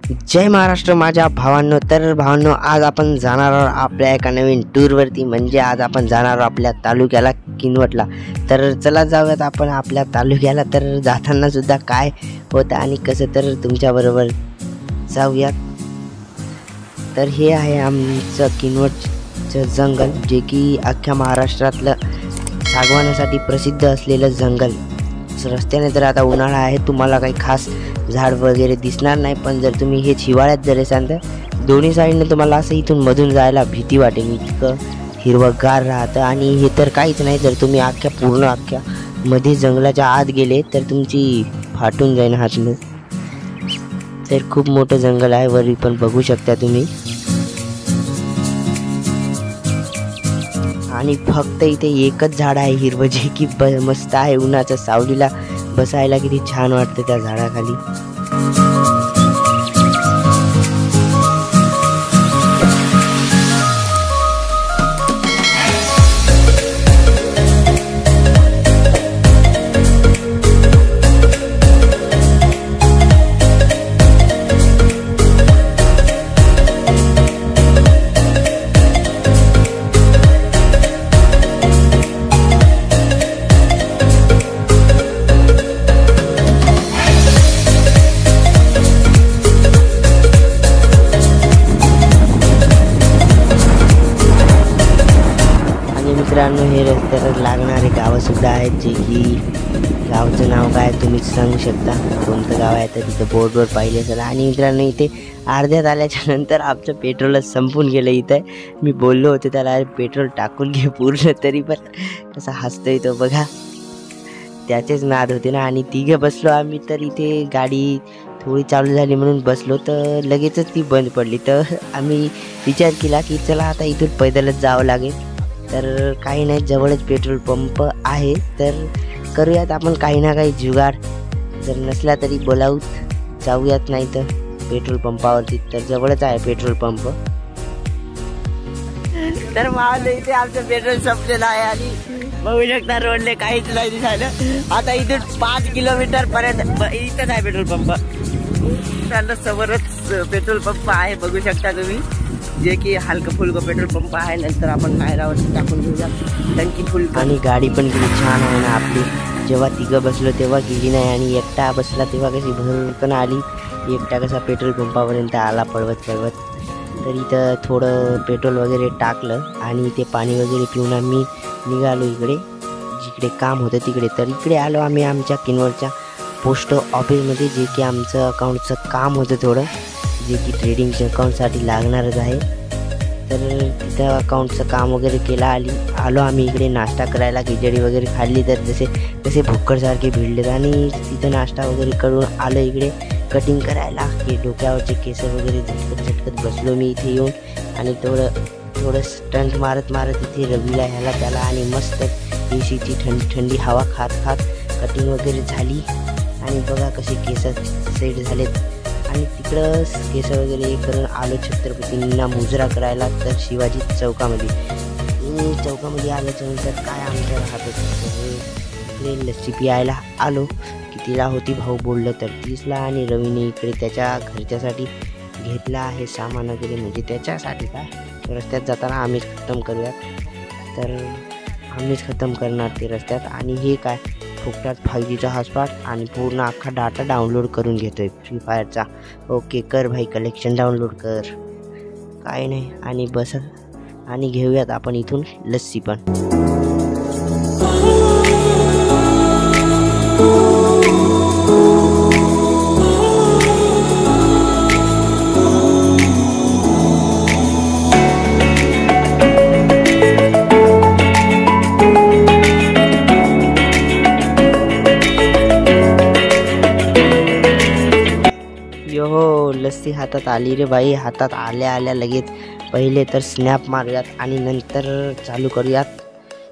जय महाराष्ट्र माझ्या भावांनो. तर भावांनो, आज आपण जाणार आहोत आपल्या एका नवीन टूरवरती. म्हणजे आज आपण जाणार आहोत आपल्या तालुक्याला किनवटला. तर चला जाऊयात आपण आपल्या तालुक्याला. तर जाताना सुद्धा काय होतं आणि कसं तर तुमच्याबरोबर जाऊयात. तर हे आहे आमचं किनवटचं जंगल, जे की अख्ख्या महाराष्ट्रातलं सागवानासाठी प्रसिद्ध असलेलं जंगल. रस्त्याने तर आता उन्हाळा आहे, तुम्हाला काही खास झाड वगैरे दिसणार नाही. पण जर तुम्ही हे हिवाळ्यात जर असाल तर दोन्ही साईडने तुम्हाला असं इथून मधून जायला भीती वाटेल, इतकं हिरवंगार राहतं. आणि हे तर काहीच नाही, जर तुम्ही अख्ख्या मध्ये जंगलाच्या आत गेले तर तुमची फाटून जाईल हातनं. तर खूप मोठं जंगल आहे, वरी पण बघू शकता तुम्ही. आणि फक्त इथे एकच झाड आहे हिरवं, जे की मस्त आहे. उन्हाच्या सावलीला बसायला किती छान वाटतं त्या झाडाखाली. मित्रांनो, हे रस्त्यावर लागणारे गावं सुद्धा आहेत, जे की गावचं नाव काय तुम्हीच सांगू शकता, कोणतं गाव आहे तर तिथं बोर्डवर पाहिले असेल. आणि मित्रांनो, इथे अर्ध्यात आल्याच्या नंतर आमचं पेट्रोलच संपून गेलं. इथं मी बोललो होतो त्याला, पेट्रोल टाकून घे पूर्ण, तरी पण कसा हसतोय तो बघा. त्याचेच नाद होते ना. आणि तिघं बसलो आम्ही. तर इथे गाडी थोडी चालू झाली म्हणून बसलो, तर लगेचच ती बंद पडली. तर आम्ही विचार केला की चला आता इथून पैदलच जावं लागेल. तर काही नाही, जवळच पेट्रोल पंप आहे, तर करूयात आपण काही ना काही जुगाड. जर नसला तरी बोलावूत, जाऊयात नाही तर पेट्रोल पंपावरती. तर जवळच आहे पेट्रोल पंप. तर मला इथे आमचं पेट्रोल संपलेलं आहे आणि बघू शकता रोडले काहीच नाही दिसायला. आता इथून 5 किलोमीटर पर्यंत इथंच आहे पेट्रोल पंप. त्यांना समोरच पेट्रोल पंप आहे, बघू शकता तुम्ही, जे की हलकं फुलकं पेट्रोल पंप आहे. नंतर आपण नायरावर टाकून घेऊया टंकी फुल. आणि गाडी पण किती छान आहे ना आपली. जेव्हा तिघं बसलो तेव्हा गेली नाही, आणि एकटा बसला तेव्हा कशी भरकन आली. एकटा कसा पेट्रोल पंपापर्यंत आला पळवत. तर इथं थोडं पेट्रोल वगैरे टाकलं आणि ते पाणी वगैरे पिऊन आम्ही निघालो इकडे, जिकडे काम होतं तिकडे. तर इकडे आलो आम्ही आमच्या किनवटच्या पोस्ट ऑफिसमध्ये, जे की आमचं अकाउंटचं काम होतं थोडं, जे की ट्रेडिंगच्या अकाउंटसाठी लागणारच आहे. तर तिथं अकाउंटचं काम वगैरे केलं. आलो आम्ही इकडे नाश्ता करायला. खिचडी वगैरे खाल्ली, तर जसे भुक्कडसारखे भिडलेत. आणि तिथं नाश्ता वगैरे करून आलो इकडे कटिंग करायला. हे डोक्यावरचे केस वगैरे झटकत बसलो मी इथे येऊन. आणि थोडं स्टंट मारत इथे रवीला ह्याला त्याला, आणि मस्त एसीची थंडी हवा खात कटिंग वगैरे झाली. आणि बघा कसे केस सेट झालेत. आणि तिकडं केस वगैरे करून आलो छत्रपतींना मुजरा करायला. तर शिवाजी चौकामध्ये आल्याच्या नंतर काय आमच्या राहत इकडे लस्सी पियायला आलो. कितीला होती भाऊ बोललं तर 30ला. आणि रवीने इकडे त्याच्या घरच्यासाठी घेतला आहे सामान वगैरे, म्हणजे त्याच्यासाठी काय रस्त्यात जाताना आम्हीच खतम करूयात. तर आम्हीच खतम करणार ते रस्त्यात. आणि हे काय फुकटात 5Gचा हॉटस्पॉट आणि पूर्ण अख्खा डाटा डाउनलोड करून घेतोय फ्री फायरचा. ओके कर भाई, कलेक्शन डाउनलोड कर, काय नाही. आणि बस, आणि घेऊयात आपण इथून लस्सी पण. हो, लस्सी हातात आली रे बाई. हातात आल्या लगेच पहिले तर स्नॅप मारूयात आणि नंतर चालू करूयात.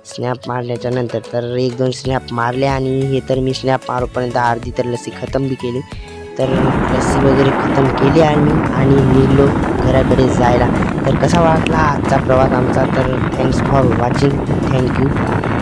स्नॅप मारल्याच्या नंतर तर 1-2 स्नॅप मारले. आणि हे तर मी स्नॅप मारूपर्यंत अर्धी तर लस्सी खतम बी केली. तर लस्सी वगैरे खतम केली आणि निघलो घराकडे जायला. तर कसा वाटला आजचा प्रवास आमचा? तर थँक्स फॉर वॉचिंग, थँक्यू.